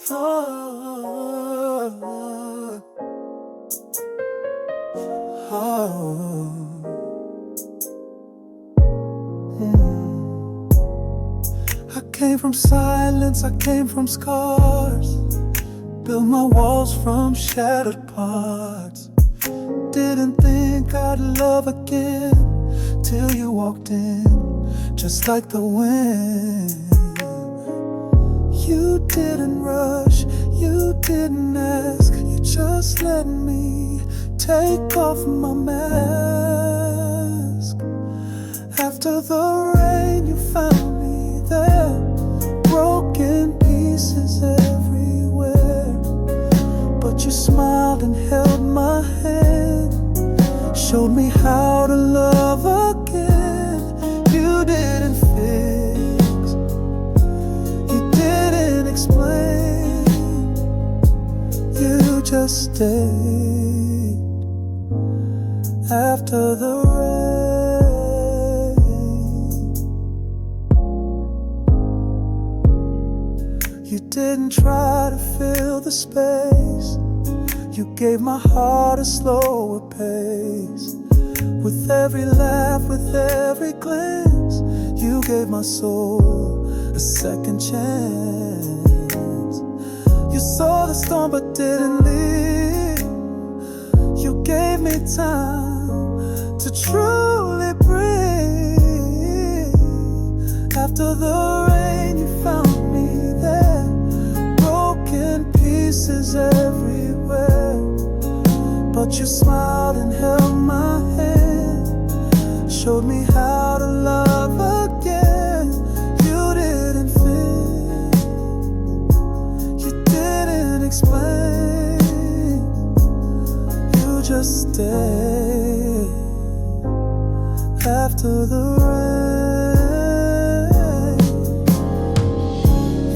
Oh, oh, I came from silence, I came from scars. Built my walls from shattered parts. Didn't think I'd love again till you walked in, just like the wind. You didn't rush, you didn't ask, you just let me take off my mask. After the rain, you found me there, broken pieces everywhere. But you smiled and held my hand, showed me how to love again. You didn't fix, you didn't explain, you just stayed after the rain. You didn't try to fill the space, you gave my heart a slower pace. With every laugh, with every glance, you gave my soul a second chance. You saw the storm but didn't leave, you gave me time to truly breathe. After the rain, you found me there, broken pieces everywhere. But you smiled and held my hand, showed me how to love again. You didn't feel, you didn't explain, you just stayed after the rain.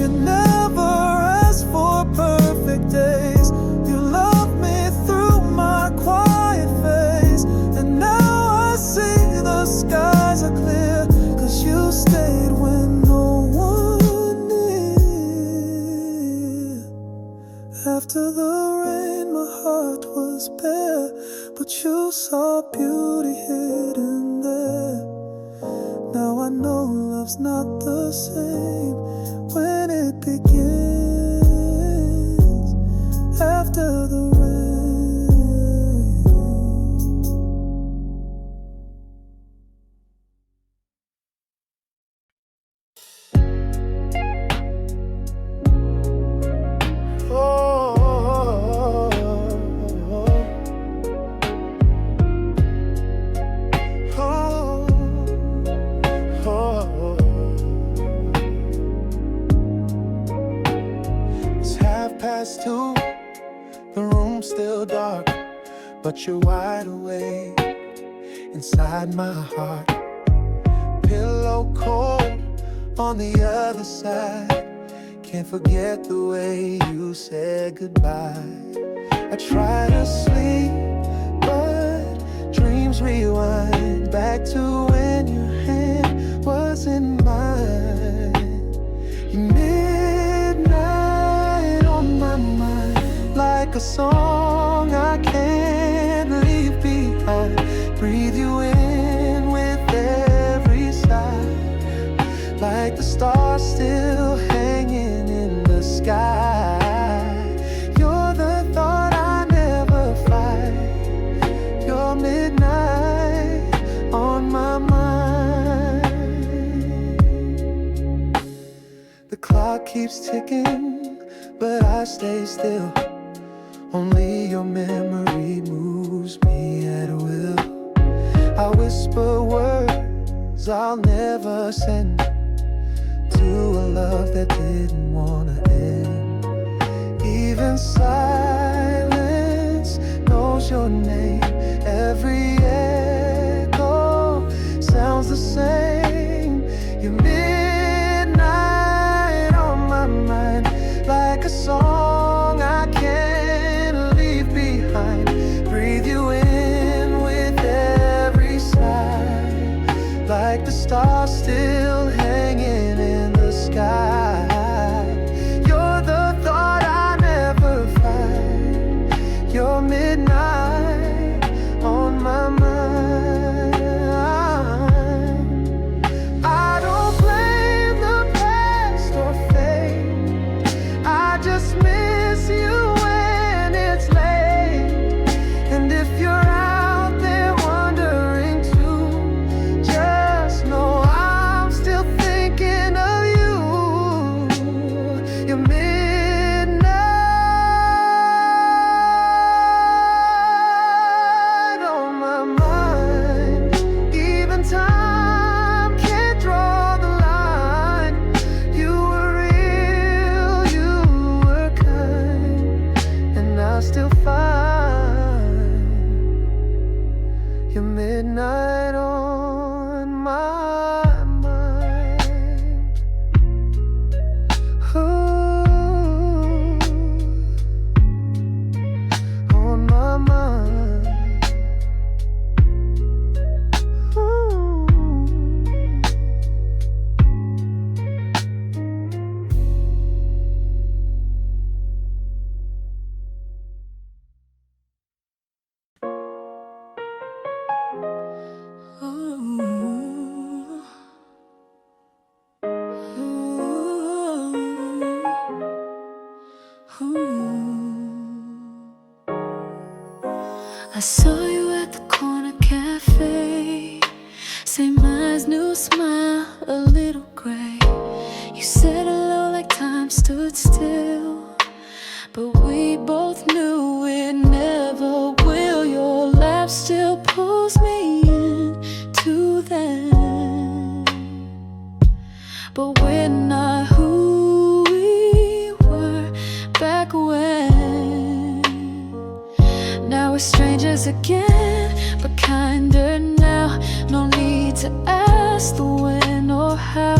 You never asked for perfect days, you loved me through my quiet face. And now I see the skies are clear, 'cause you stayed when no one near. After the rain, my heart was bare, but you saw beauty hidden there. Now I know love's not the same when it begins after the rain. Past 2, the room's still dark, but you're wide awake inside my heart. Pillow cold on the other side, can't forget the way you said goodbye. I try to sleep, but dreams rewind back to when your hand was in mine. Midnight on my mind, like a song I can't leave behind. Breathe you in with every sigh, like the stars still hanging in the sky. You're the thought I never fight, you're midnight on my mind. The clock keeps ticking, but I stay still. Only your memory moves me at will. I whisper words I'll never send to a love that didn't wanna end. Even silence knows your name. Every echo sounds the same. You're midnight on my mind, like a song I can't leave behind. Breathe you in with every sigh, like the stars still hanging in the sky. You're the thought saw you at the corner cafe, same eyes, new smile, a little gray. You said hello like time stood still, but we both knew it never will. Your laugh still pulls me into them, but we're not who we were back when. Now we're strangers again, but kinder now. No need to ask the when or how.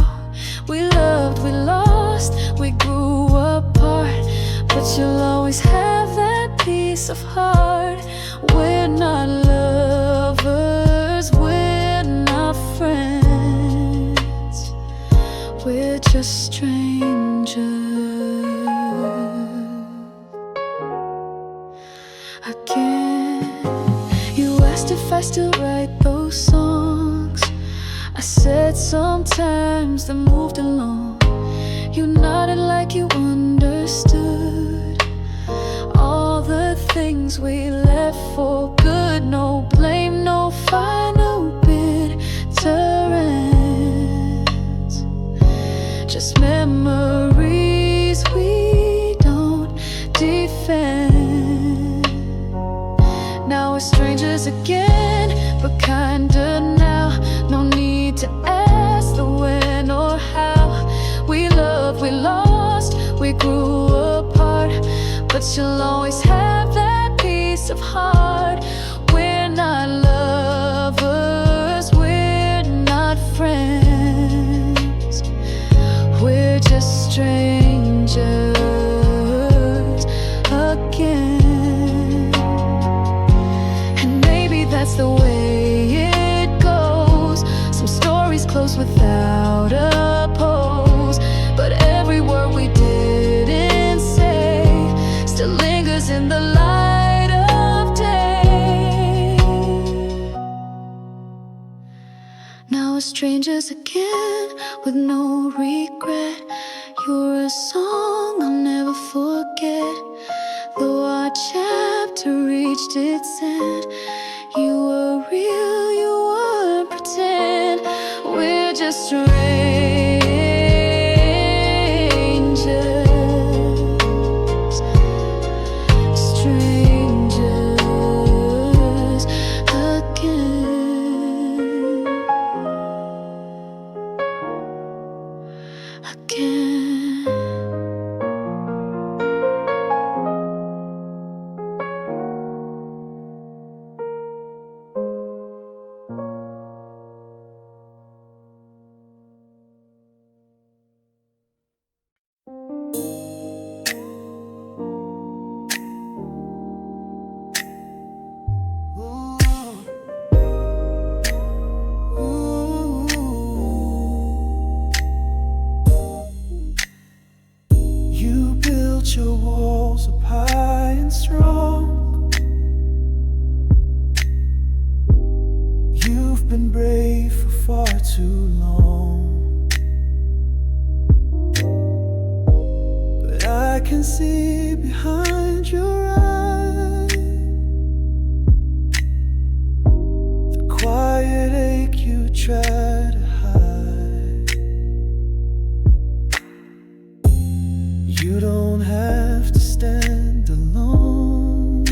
We loved, we lost, we grew apart, but you'll always have that piece of heart. We're not lovers, we're not friends, we're just strangers. Again, you asked if I still write those songs. I said sometimes, then moved along. You nodded like you understood all the things we left for good. No blame, no final bitterance, just memories we don't defend. Now we're strangers again, but kinda now. No need to ask the when or how. We loved, we lost, we grew apart, but you'll always have that piece of heart. We're not lovers, we're not friends, we're just strangers again. And maybe that's the way it goes. Some stories close without a pose, but every word we didn't say still lingers in the light of day. Now we're strangers again, with no regret. You're a song I'll never forget. Though our chapter reached its end, you were real, you weren't pretend. We're just strangers, strangers again, again. You built your walls up high and strong. You've been brave for far too long, but I can see behind your eyes the quiet ache you try to hide. You don't have to stand alone.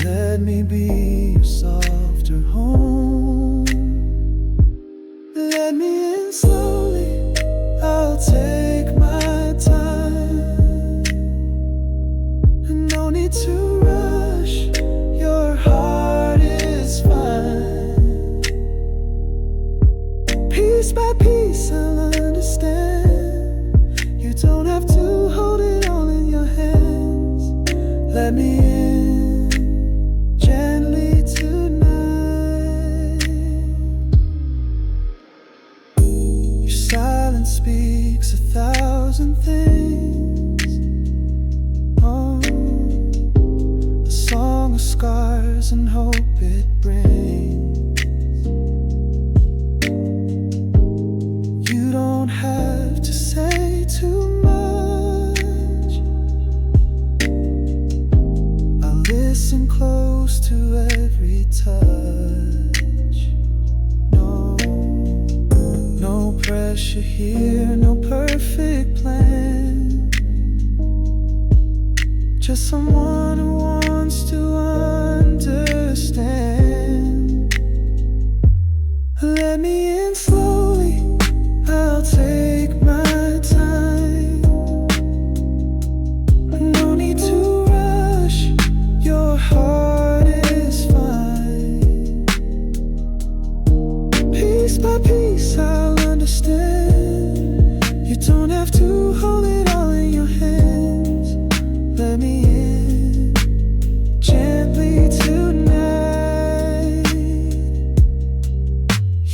Let me be your softer home. Let me in slowly, I'll take my time. And no need to rush, your heart is fine. Piece by piece I'll understand. You don't have to hold it all in your hands. Let me in gently tonight. Your silence speaks 1,000 things. Oh, a song of scars and hope it brings. You don't have to say too much. rush you here, no perfect plan. Just someone who wants to understand. Let me in slowly, I'll take my time. No need to rush, your heart is fine. Piece by piece I'll understand. You don't have to hold it all in your hands. Let me in gently tonight.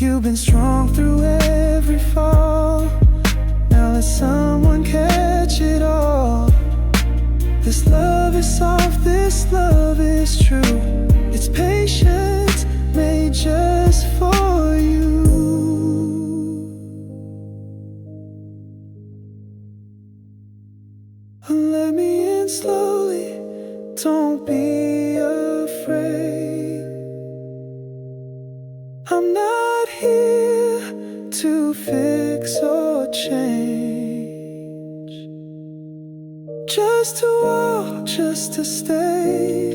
You've been strong through every fall. Now let someone catch it all. This love is soft, this love is true. It's patience made just for you. Let me in slowly, don't be afraid. I'm not here to fix or change, just to walk, just to stay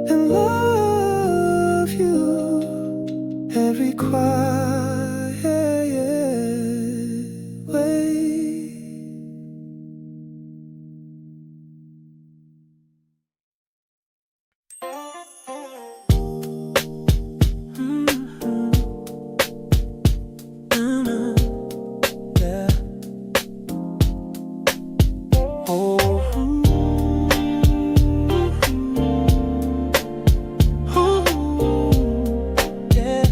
and love you every quiet way. Yeah. Oh. Yeah.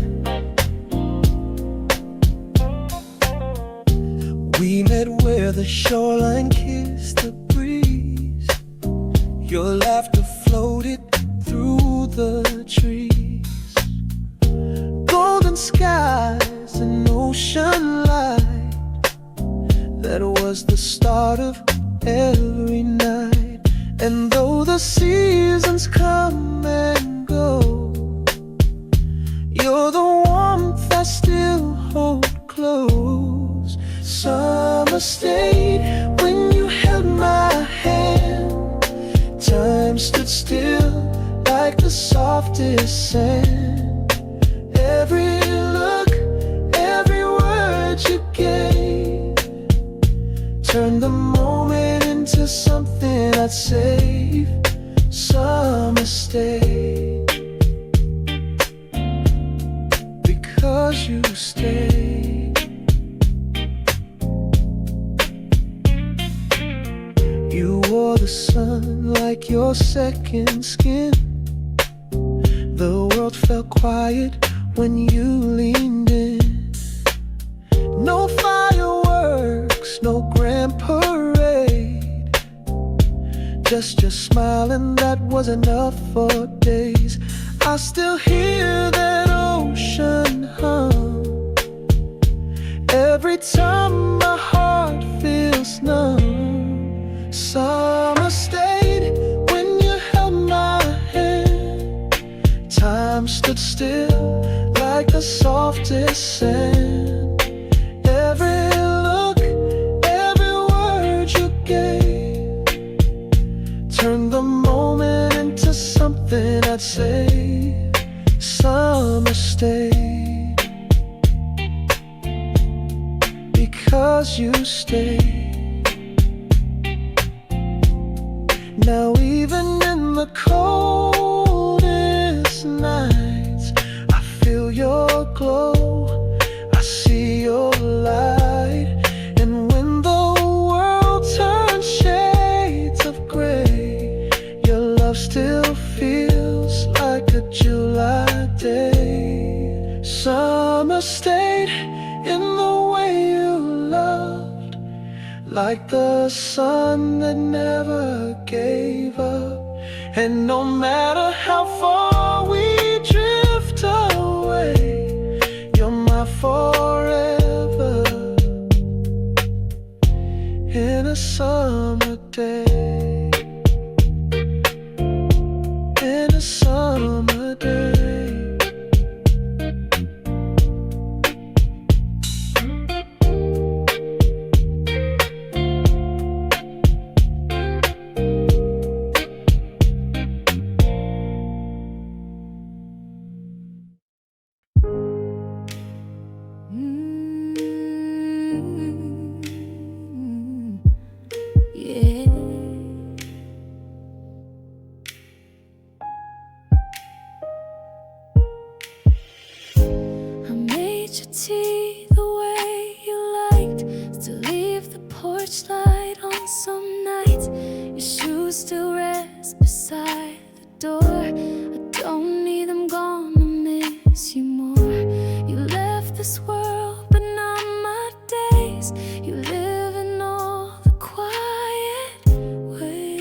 We met where the shoreline kissed the breeze. Your laughter floated through the trees. Golden skies and ocean light. That was the start of every night. And though the seasons come and go, you're the warmth I still hold close. Summer stayed when you held my hand. Time stood still like the softest sand. Every look, every word you gave turned the moment into something I'd save. Summer stayed because you stayed. You wore the sun like your second skin. The world felt quiet when you leaned in. No fireworks, no grand parade, just your smile, and that was enough for days. I still hear that ocean hum every time my heart feels numb. Summer stayed when you held my hand. Time stood still like the softest sand. Every look, every word you gave turned the moment into something I'd say. Summer stayed because you stayed. Now even in the coldest nights, I feel your glow, I see your light. And when the world turns shades of gray, your love still feels like a July day. Summer stayed in the way you loved, like the sun that never gave up. And no matter how far we drift away, you're my forever in a summer day. In a summer day. Yeah. I made your tea the way you liked, still leave the porch light on some nights. Your shoes still rest beside the door. I don't need them gone, I miss you more. You left this world, but not my days. You live in all the quiet ways.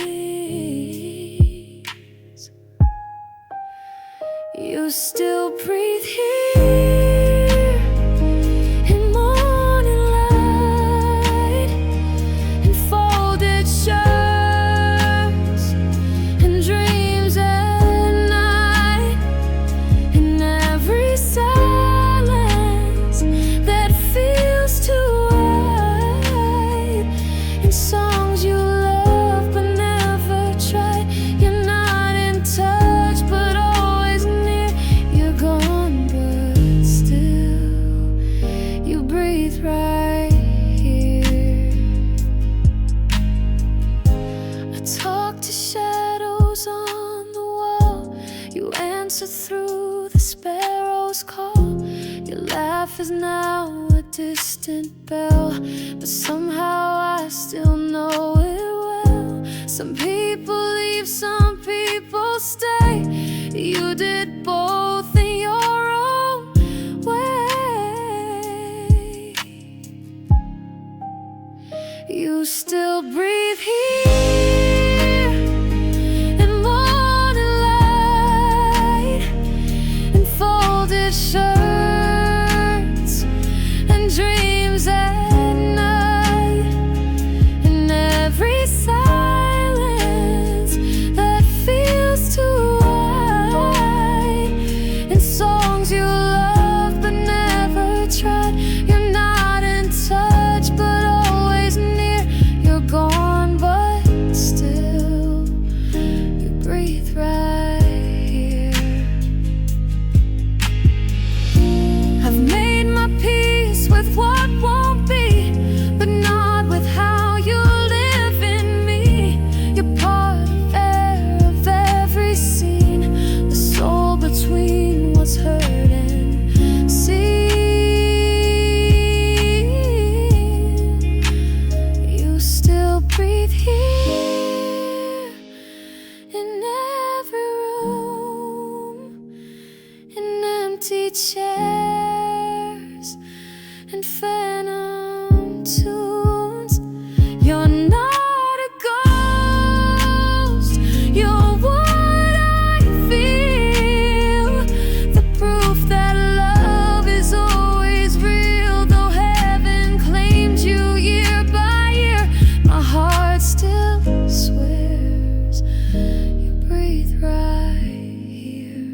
You still breathe here in morning light, in folded shirts and dreams at night, in every silence that feels too right, in songs you love but never tried. You're not in touch but always near. You're gone but still you breathe right here. I talk to shadows on the wall. You answer through the sparrow's call. Your laugh is now a distant bell, but somehow I still know it well. Some people leave, some people stay. You did both in your own way. You still breathe here in morning light, in folded shirts and dreams at night, in every silence that feels too right, in songs you love but never tried. You're not in touch but always near. You're gone but still you breathe right here. I've made my peace with what won't be, but not with how you live in me. You're part of air of every scene, the soul between what's heard and seen. You still breathe here in every room, in empty chairs and phantom tunes. You're not a ghost, you're what I feel. The proof that love is always real. Though heaven claimed you year by year, my heart still swears you breathe right here.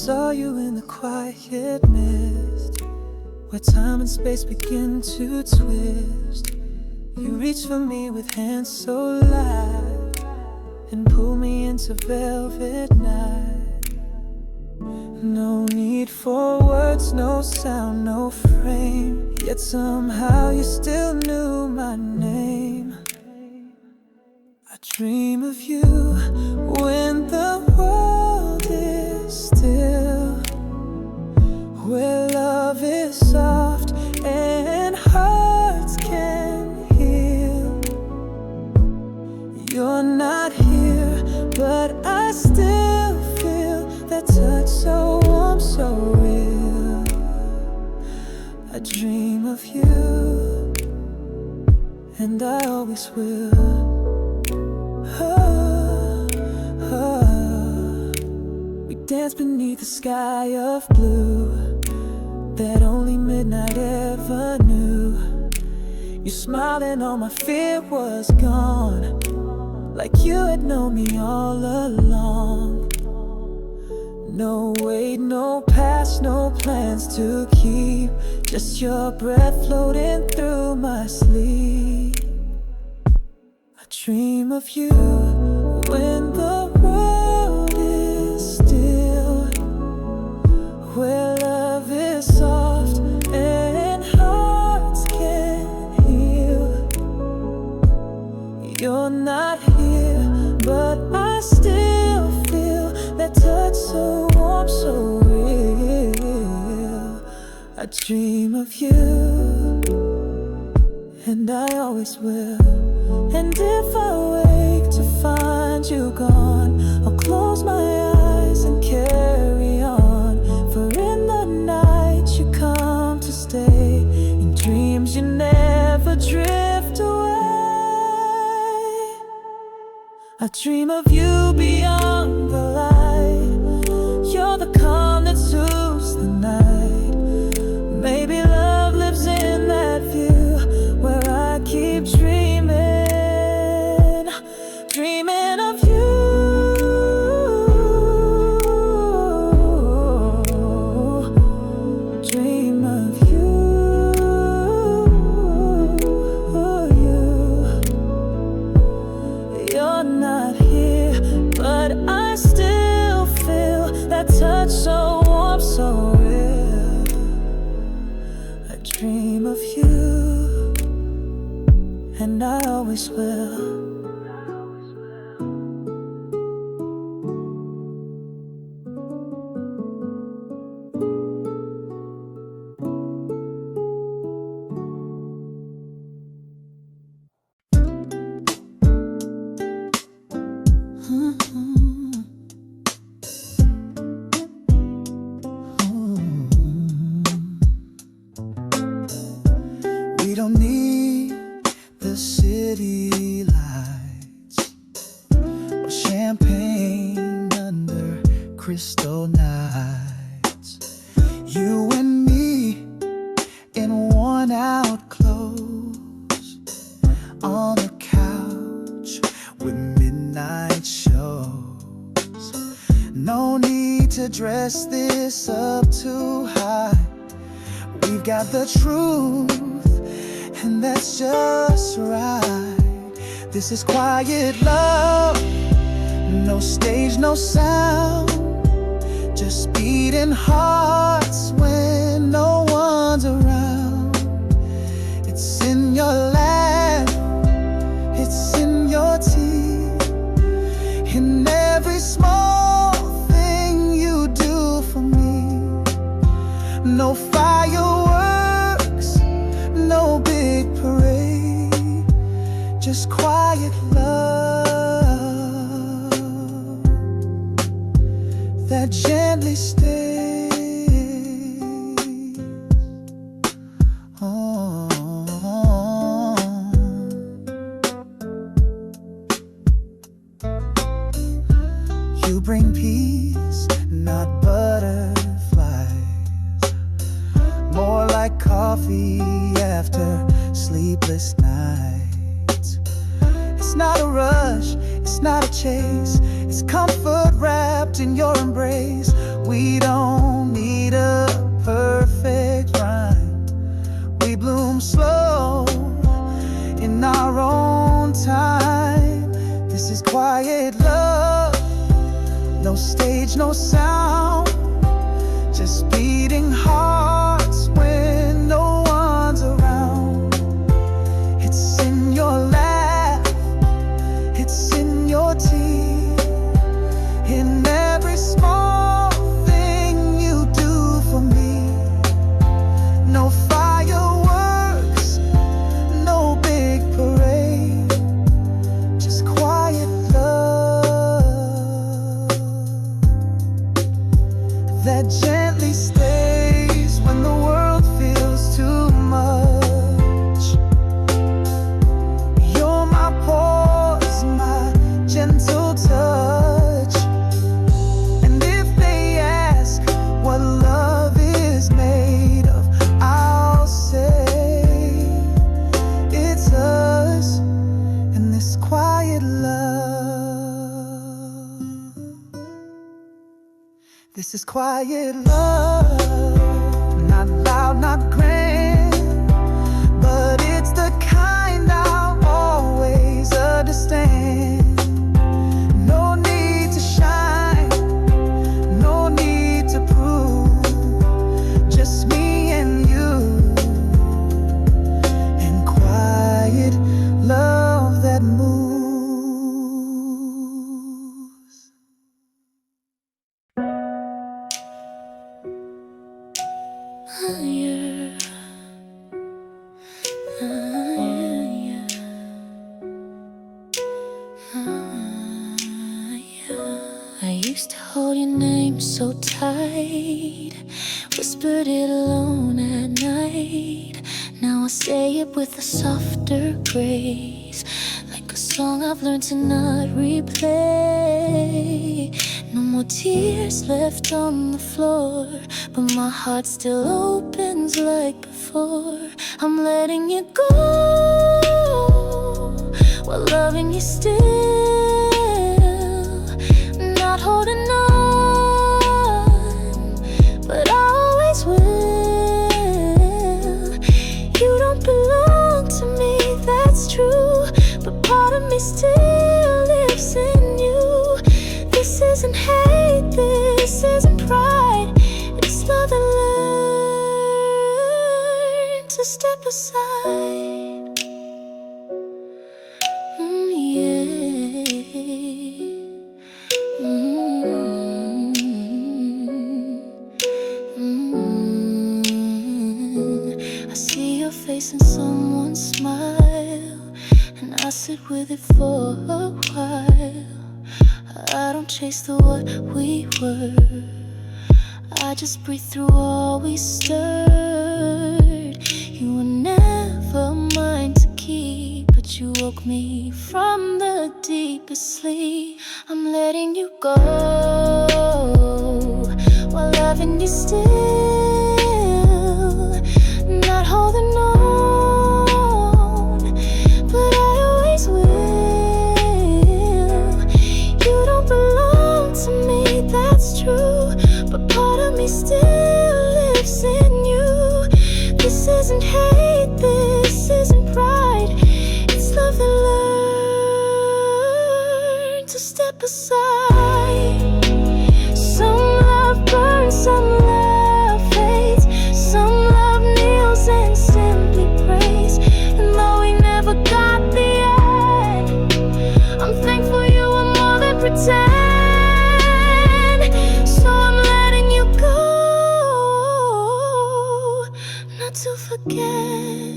saw you in the quiet mist, where time and space begin to twist. You reached for me with hands so light and pulled me into velvet night. No need for words, no sound, no frame, yet somehow you still knew my name. I dream of you when the world is still, where love is soft and hearts can heal. You're not here, but I still feel that touch so warm, so real. I dream of you, and I always will. We dance beneath the sky of blue that only midnight ever knew. You smiled and all my fear was gone, like you had known me all along. No wait, no past, no plans to keep, just your breath floating through my sleep. I dream of you when the world is still, where love is soft and hearts can heal. You're not here, but I still feel that touch so warm, so real. I dream of you, and I always will. And if I wake to find you gone, I'll close my eyes and carry on. For in the night you come to stay, in dreams you never drift away. I dream of you beyond the light. You're the calm that soothes the night. Maybe love lives in that view where I keep dreaming, dreaming of you. Dream of you, You're not here, but I still feel that touch so warm, so real. I dream of you, and I always will. We don't need the city lights or champagne under crystal nights. You and me in worn out clothes on the couch with midnight shows. No need to dress this up too high. We've got the truth, and that's just right. This is quiet love, no stage, no sound, just beating hearts when no one's around. It's in your laugh, it's in your teeth, in every small thing you do for me. No fireworks, no big parade, just quiet love that gently stays. Oh. You bring peace, not butterflies, more like coffee after sleepless nights. It's not a rush, it's not a chase, it's comfort wrapped in your embrace. We don't need a perfect rhyme. We bloom slow in our own time. This is quiet love. No stage, no sound. Just beating hearts when no one's around. It's in your laugh, it's in your teeth, in every small thing you do for me. No fireworks, no big parade, just quiet love that gently stays when the world feels too much. You're my pause, my gentle touch. And if they ask what love is made of, I'll say it's us and this quiet love. This is quiet love, not loud, not grand, but it's the kind I'll always understand. No need to shine, no need to prove, just me and you, and quiet love that moves. Higher, higher, higher. I used to hold your name so tight, whispered it alone at night. Now I say it with a softer grace, like a song I've learned to not replay. No more tears left on the floor, but my heart still opens like before. I'm letting you go while loving you still, not holding on, but I always will. You don't belong to me, that's true, but part of me still lives in you. This isn't hate, this isn't pride, it's love that learned to step aside. Yeah. I see your face and someone's smile, and I sit with it for a while. I don't chase the what we were, I just breathe through all we stirred. You were never mine to keep, but you woke me from the deepest sleep. I'm letting you go while loving you still, not holding on, but I always will. You don't belong to me, that's true, but part of me still lives in you. This isn't hate, this isn't pride, it's love that learned to step aside. Some love burns, some love fades, some love kneels and simply prays. And though we never got the end, I'm thankful you were more than pretend. So I'm letting you go, not to forget,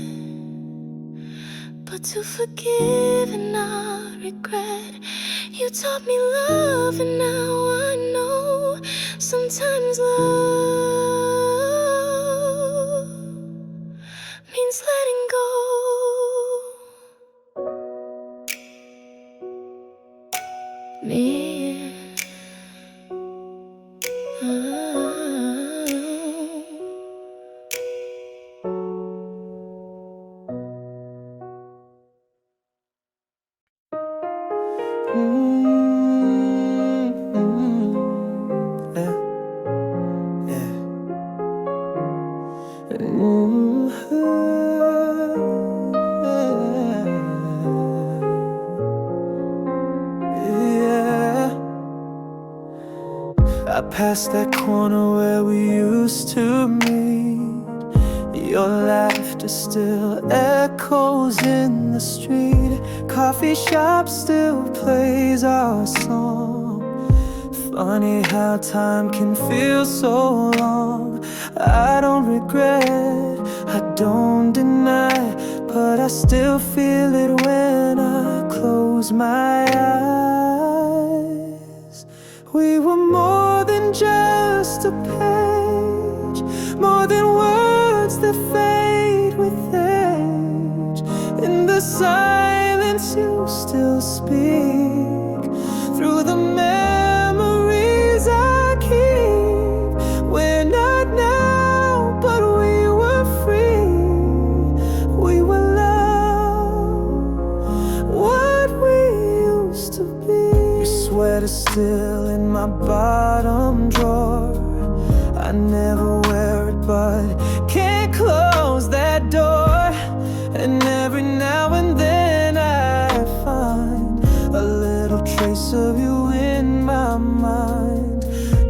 but to forgive and not regret. You taught me love and now I know sometimes love means letting go. Me. Yeah. past that corner where we used to meet. Your laughter still echoes in the street. Coffee shop still plays our song. Funny how time can feel so long. I don't regret, I don't deny, but I still feel it when I close my eyes. We were more than just a page, more than words that fade with age. In the silence you still speak, through the memories I keep. We're not now, but we were free. We were loved, what we used to be. Your sweater's still in my bottom drawer. I never wear it, but can't close that door. And every now and then I find a little trace of you in my mind.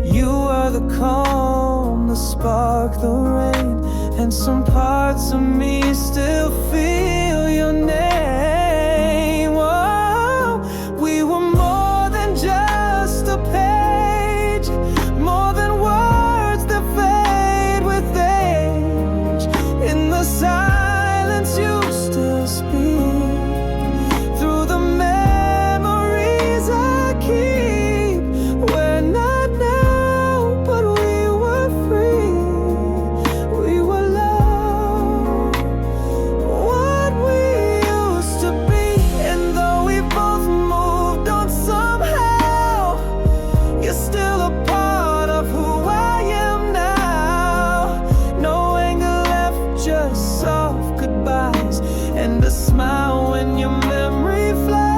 You are the calm, the spark, the rain, and some parts of me still feel your name. Whoa, we were more than just a page, more than words that fade with age. In the silence you still speak, through the memories I keep. We're not now, but we were free. We were loved, what we used to be. And though we both moved on somehow, you're still a part of who I am now. No anger left, just soft goodbyes, and a smile when your memory flies.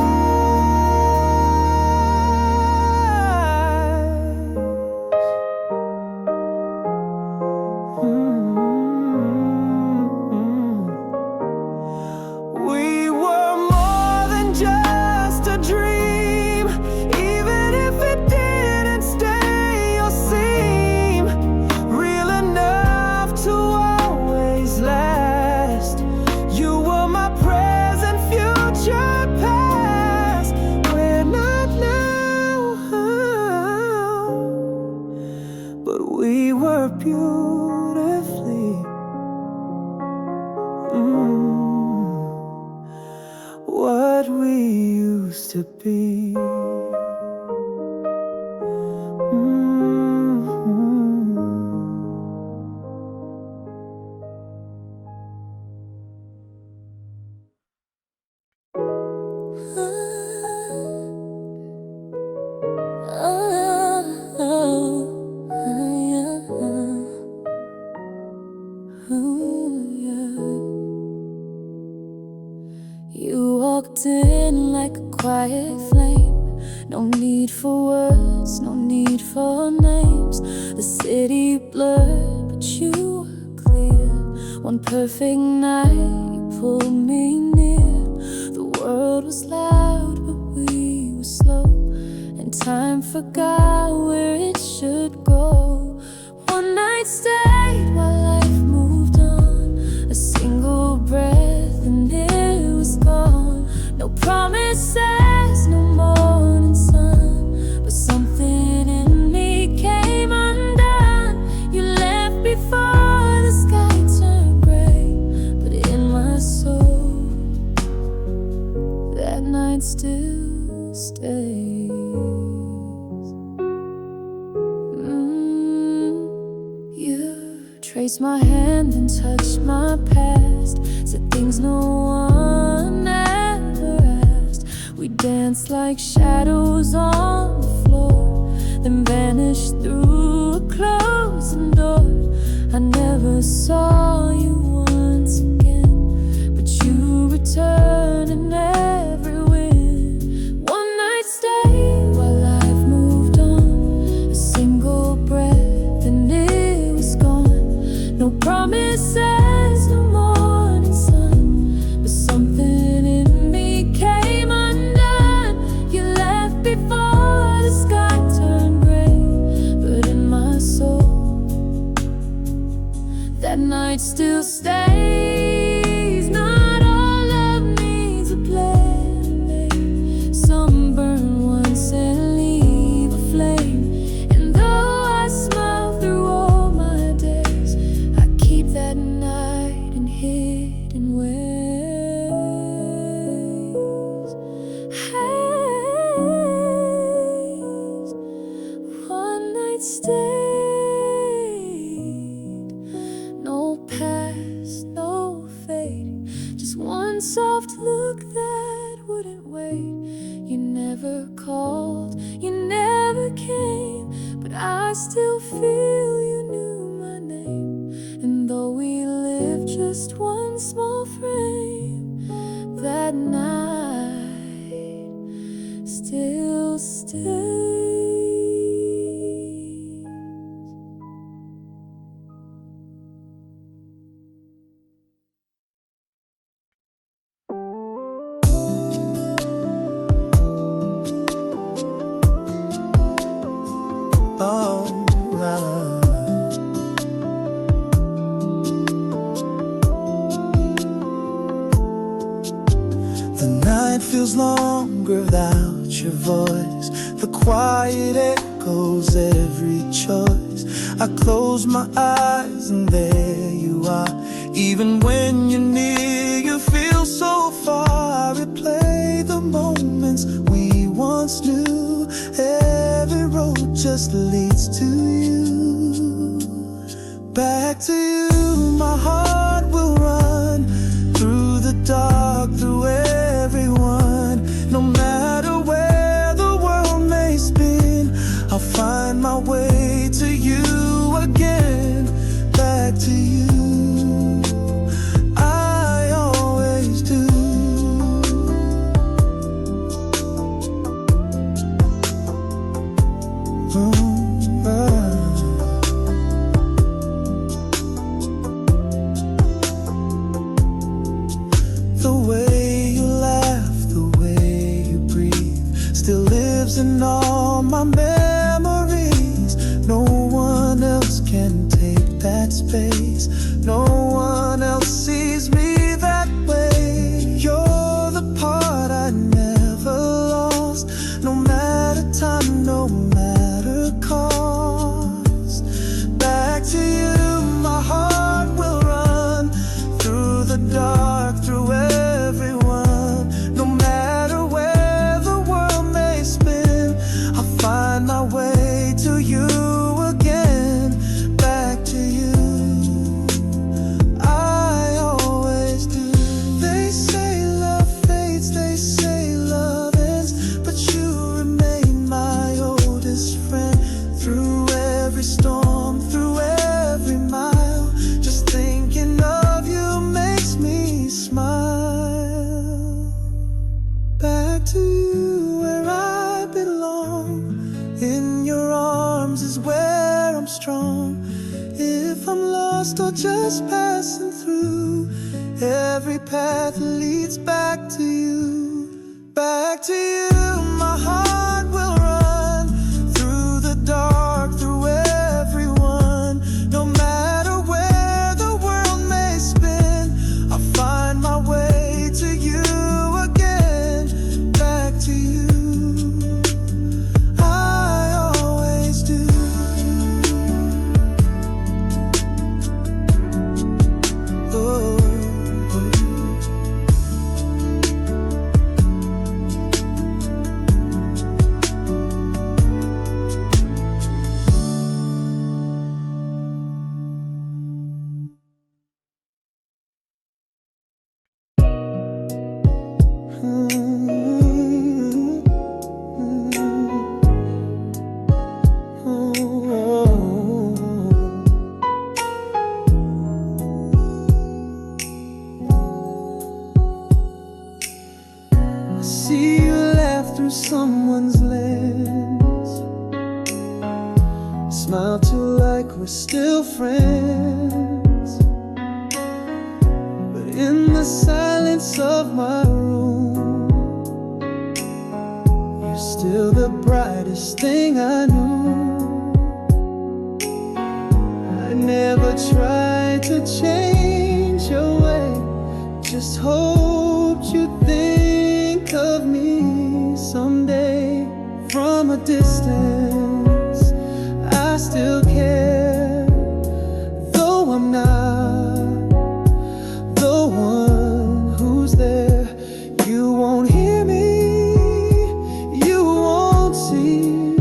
We were more than just a dream, even if it didn't stay or seem real enough to always last. You were my present, future, past. We're not now, but we were beautifully. What we used to be. You walked in like a quiet flame. No need for words, no need for names. The city blurred, but you were clear. One perfect night, you pulled me near. The world was loud, but we were slow, and time forgot where it should go. One night stayed while life moved on. A single breath and it was gone. No promises, no morning sun, but something in me came undone. You left before the sky turned gray, but in my soul that night still stays. You traced my hand and touched my past, said things no one ever asked. We danced like shadows on the floor, then vanished through a closing door. I never saw you once again, but you returned in every wind. One night stay while life moved on. A single breath and it was gone. No promises, no morning sun, but something in me came undone. You left before the sky turned gray, but night still stays. Not all love needs a plan, babe. Some burn once and leave a flame. And though I smile through all my days, I keep that night in hidden ways. Haze, one night stay. No past, no fate, just one soft look that wouldn't wait. You never called, you never came, but I still feel you knew my name. And though we lived just one small frame, that night still stays. Oh, the night feels longer without your voice. The quiet echoes every choice. I close my eyes and there you are. Even when you're near, you feel so far. I replay the moments we once knew. Every road just leads to you. Back to you, my heart will run through the dark, through everyone. No matter where the world may spin, I'll find my way to you again. Back to you, I always do. The way you laugh, the way you breathe, still lives in all my memories. No one else can take that space. No one else sees me that way. You're the part I never lost. No matter time, no matter cost. Back to you, my heart will run through the dark, through everyone. No matter where the world may spin, I'll find my way to you again. Back to you, I always do. They say love fades, they say love ends, but you remain my oldest friend. Through every storm, through every mile, just thinking of you makes me smile. Back to you, where I belong. In your arms is where I'm strong. If I'm lost or just passing through, every path leads back to you. Back to you, my heart will run through the dark, through everyone. No matter where the world may spin, I'll find my way to you again. Back to you, I always do. Oh. I see you laugh through someone's lens, smile too like we're still friends. But in the silence of my room, you're still the brightest thing I knew. I never tried tried to change your way, just hoped you'd think of me someday. From a distance, I still care, though I'm not the one who's there. You won't hear me, you won't see,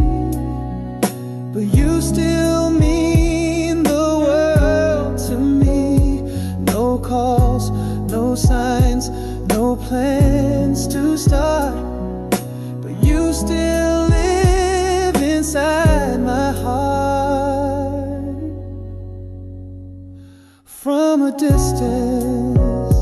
but you still mean the world to me. No calls, no signs, no plans to start, but you still live inside my heart. From a distance,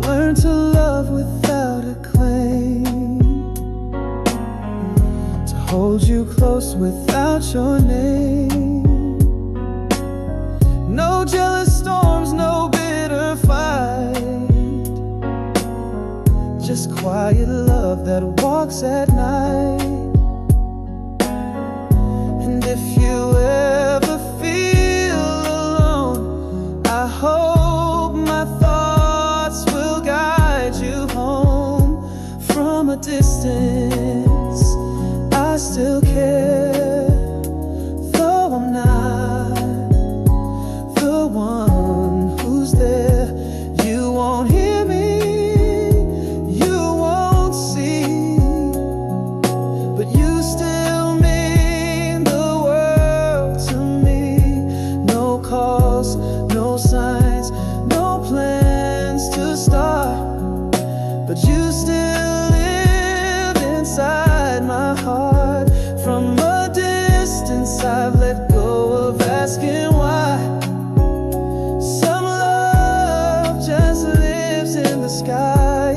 learn to love without a claim, to hold you close without your name. No jealous storms, no bitter fight, just quiet love that walks at night. And if you ever feel alone, I hope my thoughts will guide you home. From a distance, I still care, though I'm not the one who's there. You won't hear me, you won't see, but you still mean the world to me. No calls, no signs, no plans to start, but you still live inside my heart. From a distance, I've let go of asking why. Some love just lives in the sky.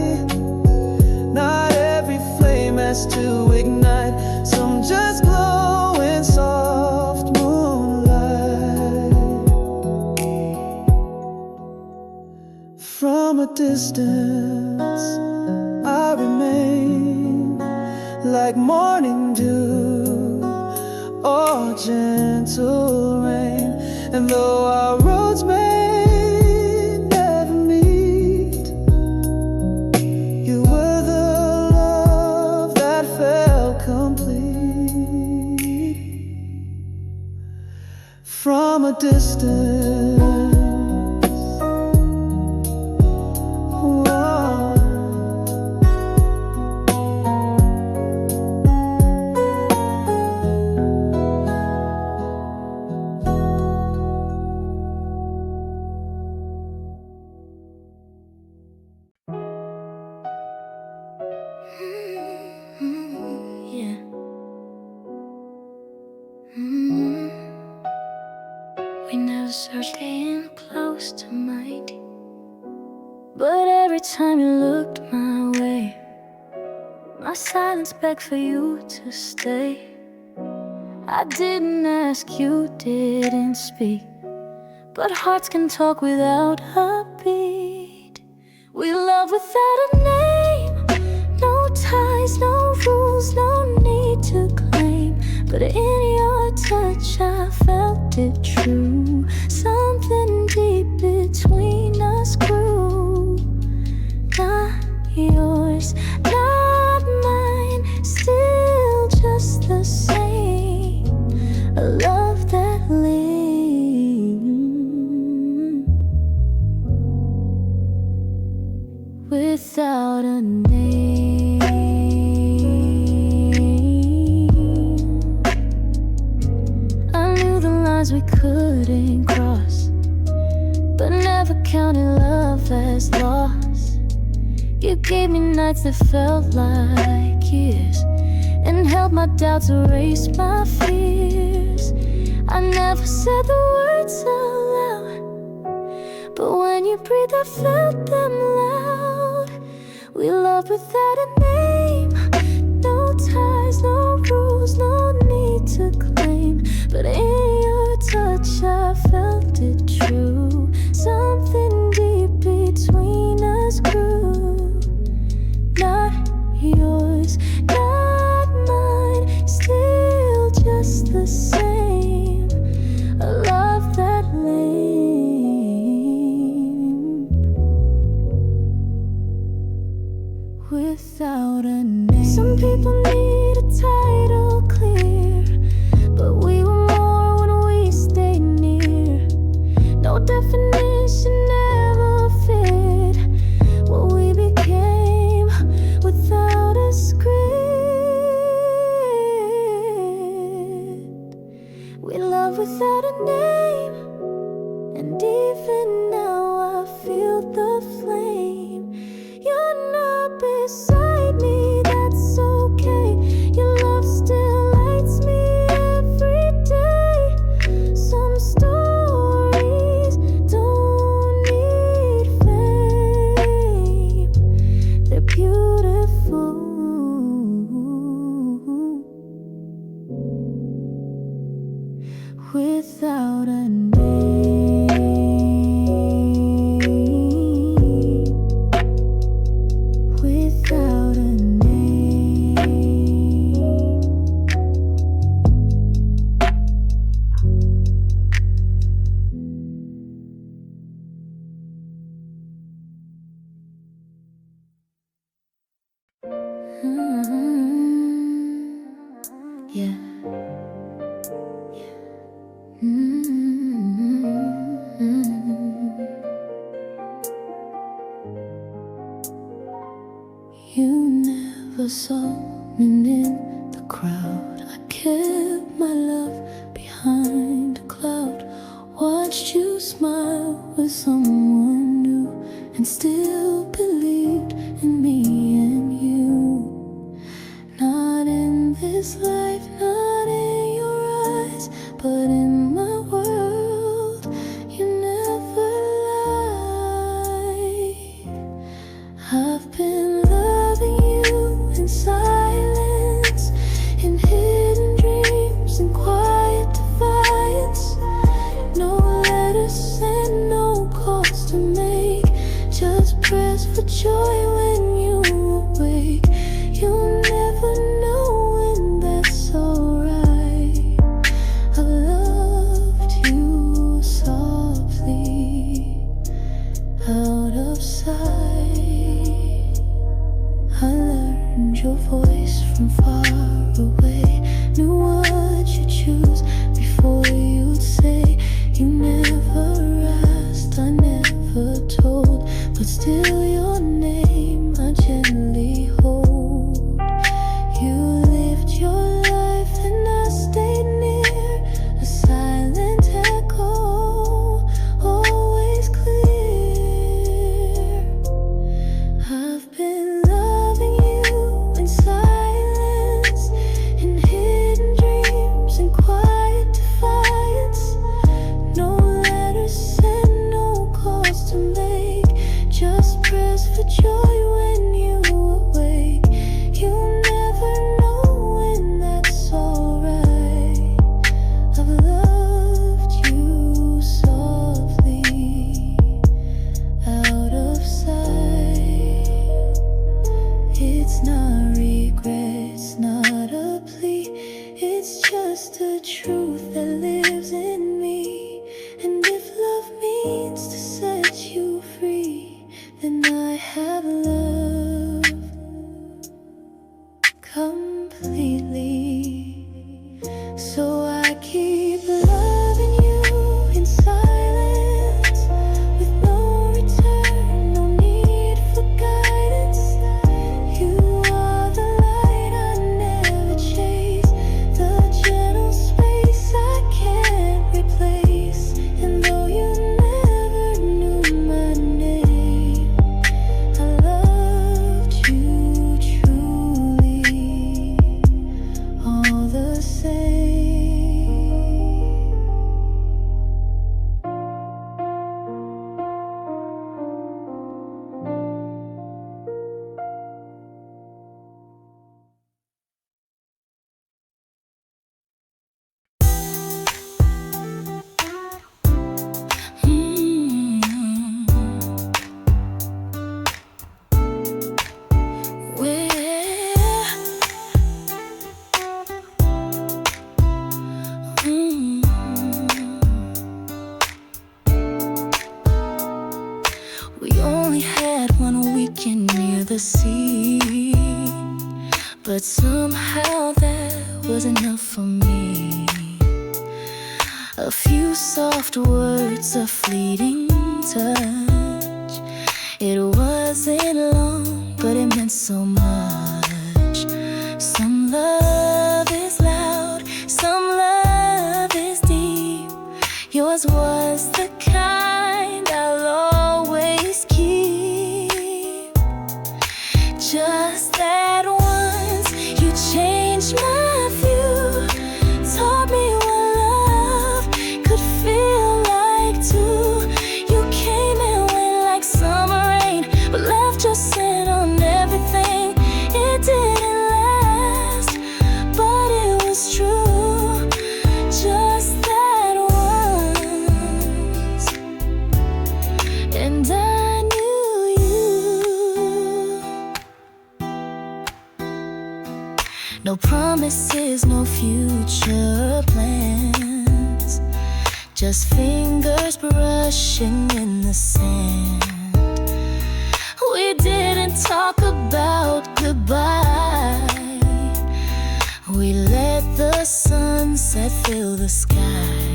Not every flame has to ignite, some just glow in soft moonlight. From a distance, I remain like morning dew or gentle rain. And though our roads may never meet, you were the love that felt complete. From a distance, Yeah. Mm. We never started getting close to might, but every time you looked my way, my silence begged for you to stay. I didn't ask, you didn't speak, but hearts can talk without a beat. We love without a name, no ties, no rules, no need to claim. But in your touch I felt it true. Something deep between us grew. Not yours, not mine, still just the same. A love that lived without a name. I knew the lines we couldn't cross, but never counted love as loss. You gave me nights that felt like years, and held my doubts, erased my fears. I never said the words aloud, but when you breathed I felt them loud. We love without a name, no ties, no rules, no need to claim. But in your touch I felt it true. love without a name. And even now I feel the flame. You're not beside me, that's okay. Your love still lights me every day. Some stories don't need fame, they're beautiful without a name. Without a name. Yeah. You never saw me in the crowd. I kept my love behind a cloud. Watched you smile with someone new, and still believed in me and you. Not in this life, not in your eyes, but in my world, you never lie. I've been loving you in silence, in hidden dreams, in quiet defiance. No letters and no calls to make, just prayers for joy when you awake. You'll never know when that's alright. I've loved you softly, out of sight. I learned your voice from far away, knew what you'd choose before you'd say. You never asked, I never told, but still your name I gently hold. You lived your life and I stayed near, a silent echo, always clear. I've been loving you in silence, in hidden dreams, in quiet defiance. No letters and no calls to make, just prayers for joy when you awake. You'll never know when that's alright. I've loved you softly, out of sight. It's not regret, it's not a plea, it's just the truth that lives in me. And if love means to set you free, then I have loved completely. So I keep loving you in silence, with no return, no need for guidance. You are the light I never chase, the gentle space I can't replace. And though you never knew my name, I loved you truly, all the same. We only had one weekend near the sea, but somehow that was enough for me. A few soft words, a fleeting touch. It wasn't long, but it meant so much. Some love is loud, some love is deep. promise was the kind I'll always keep. Just that once you changed my view, taught me what love could feel like too. You came and went like summer rain, but left your scent on everything. It didn't last, but it was true. Just that once, and I knew you. No promises, no future plans, just fingers brushing in the sand. We didn't talk about goodbye. We let the sunset fill the sky.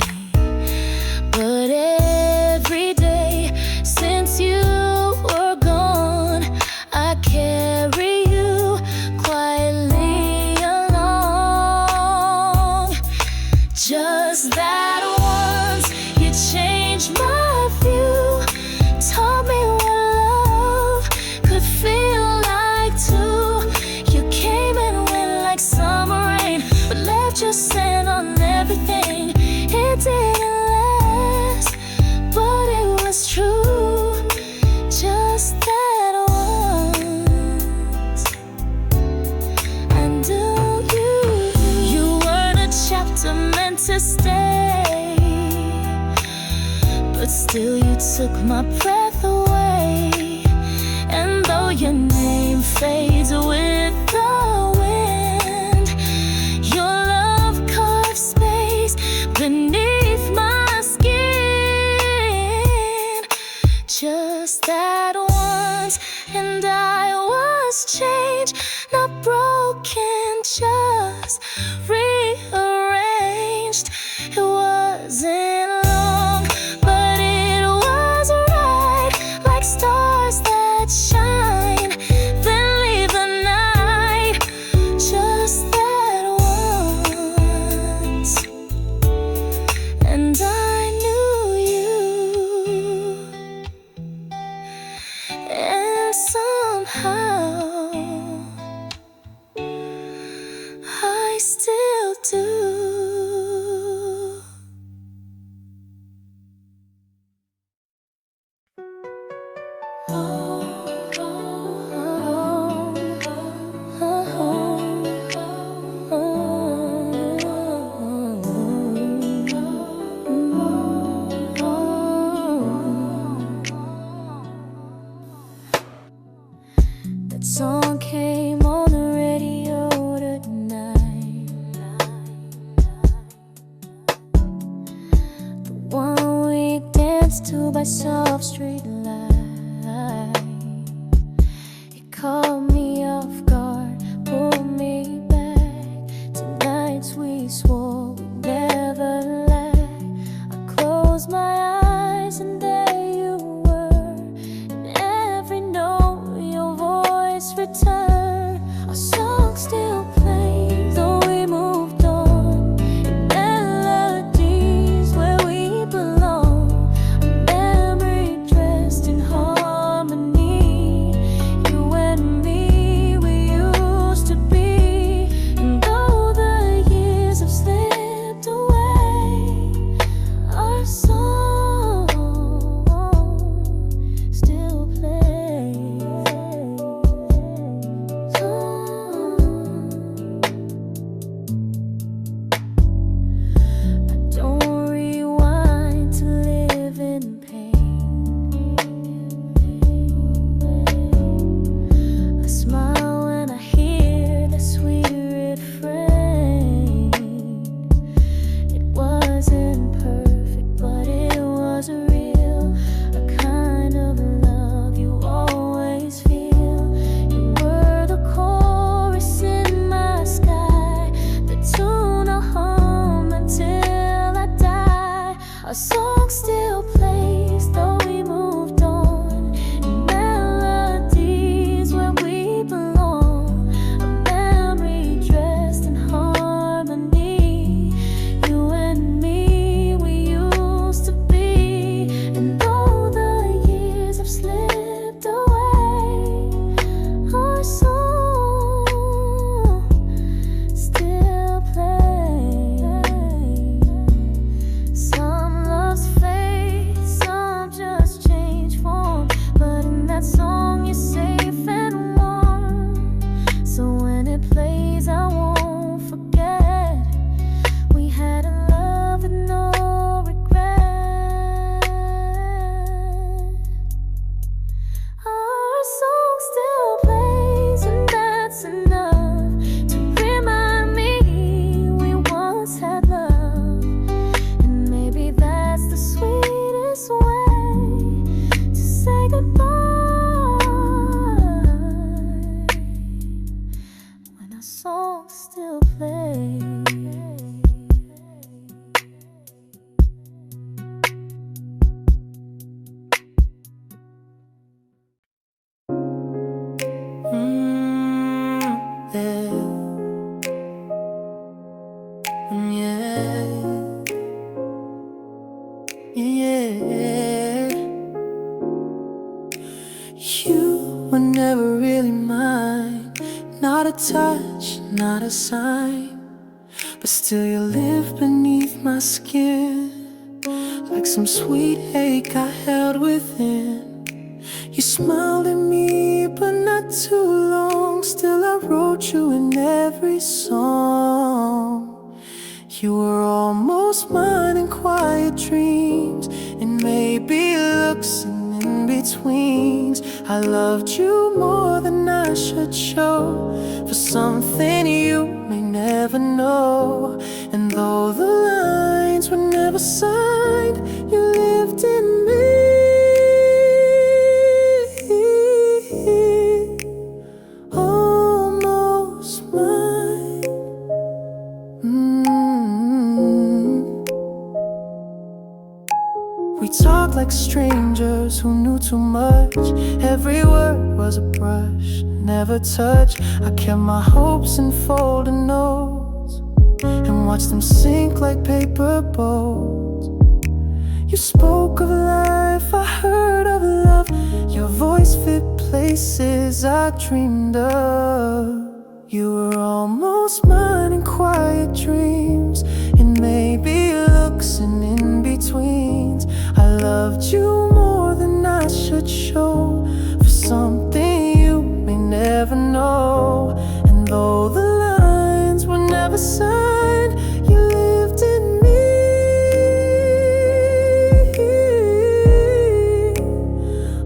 But every day since you were gone, I carry you quietly along. Just that once you changed my view, taught me what love could feel like too. You came and went like summer rain, but left your scent on everything. It didn't last, but it was true. Just that once. And do you weren't a chapter meant to stay, but still you took my breath away. And though your name fades with the wind, your love carved space beneath my skin. Just that once, and I was changed, not broken, just rearranged. It wasn't long, but it was right, like stars that shine, then leave the night. Just that once, and I knew you. And somehow I still do. That song came on the radio tonight, the one we danced to by soft street light. It caught me off guard, pulled me back to nights we swore we'd never lag. I closed my eyes and there you were, and every note your voice returned. Our song still plays, though we moved on, and melodies where we belong. A memory dressed in harmony. You and me, we used to be. And though the years have slipped away, our song still plays. I don't rewind to live in pain. I smile when I hear the sweet refrain. It wasn't perfect, but it was real. A kind of love you always feel. You were the chorus in my sky, the tune I'll hum until I die. Our song still plays, though we moved on, and melodies where we belong. A memory dressed in harmony. You and me, we used to were never really mine. Not a touch, not a sign, but still you live beneath my skin, like some sweet ache I held within. You smiled at me, but not too long. Still I wrote you in every song. You were almost mine in quiet dreams, and maybe looks and in-betweens. I loved you more than I should show, for something you may never know. And though the lines were never signed, you lived in me. Almost mine. We talked like strangers who knew too much. Every word was a brush, never touch. I kept my hopes in folded notes and watched them sink like paper boats. You spoke of life, I heard of love. Your voice fit places I dreamed of. You were almost mine in quiet dreams, and maybe looks and in-betweens. I loved you more than I should show, for something you may never know. And though the lines were never signed, you lived in me.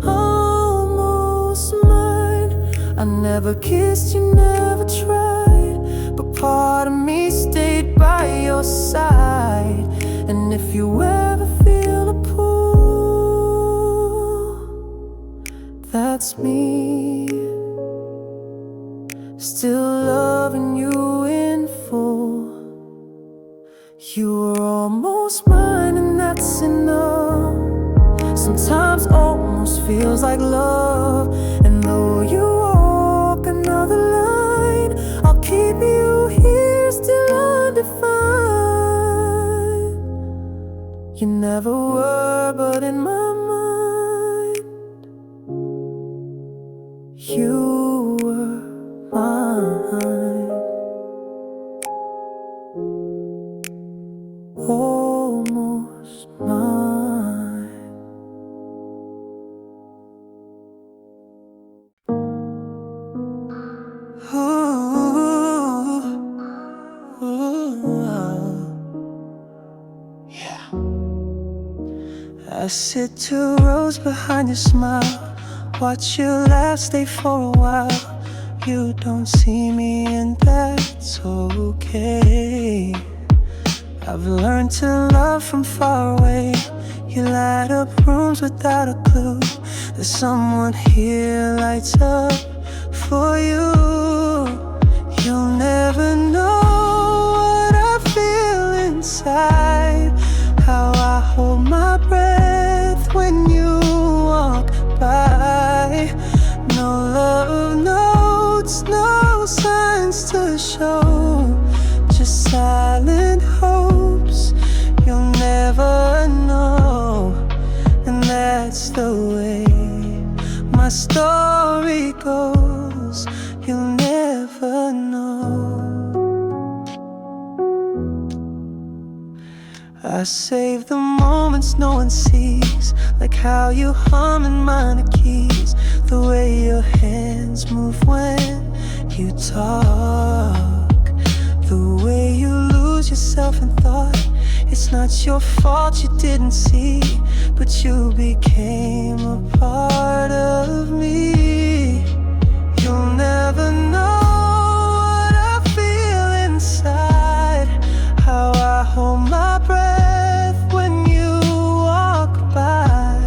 Almost mine. I never kissed you, never tried, but part of me stayed by your side. And if you ever feel a pull, that's me, still loving you in full. You were almost mine, and that's enough. Sometimes almost feels like love. And though you walk another line, I'll keep you here, still undefined. You never were, but in my mind, you were mine. Almost mine. I sit 2 rows behind your smile, watch you laugh, stay for a while. You don't see me, and that's okay. I've learned to love from far away. You light up rooms without a clue. There's someone here lights up for you. You'll never know what I feel inside, how I hold my breath when you walk by. No love notes, no signs to show, just silent hopes you'll never know. And that's the way my story goes, you'll never know. I save the moments no one sees, like how you hum in minor keys, the way your hands move when you talk, the way you lose yourself in thought. It's not your fault you didn't see, but you became a part of me. You'll never know what I feel inside, how I hold my breath when you walk by.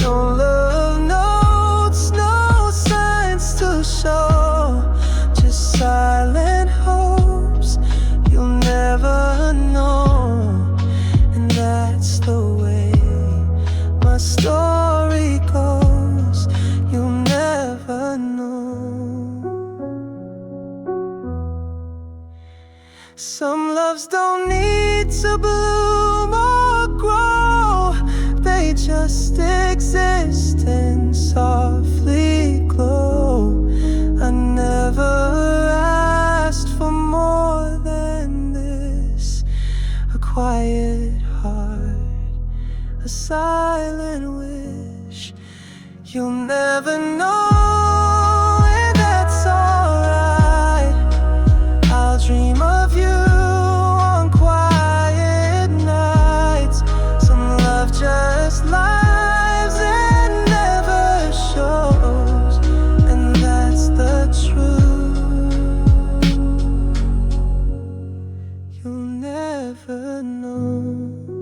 No love notes, no signs to show, just silent hopes you'll never know. And that's the way my story goes, you'll a silent wish. You'll never know, and that's alright. I'll dream of you on quiet nights. Some love just lives and never shows, and that's the truth. You'll never know.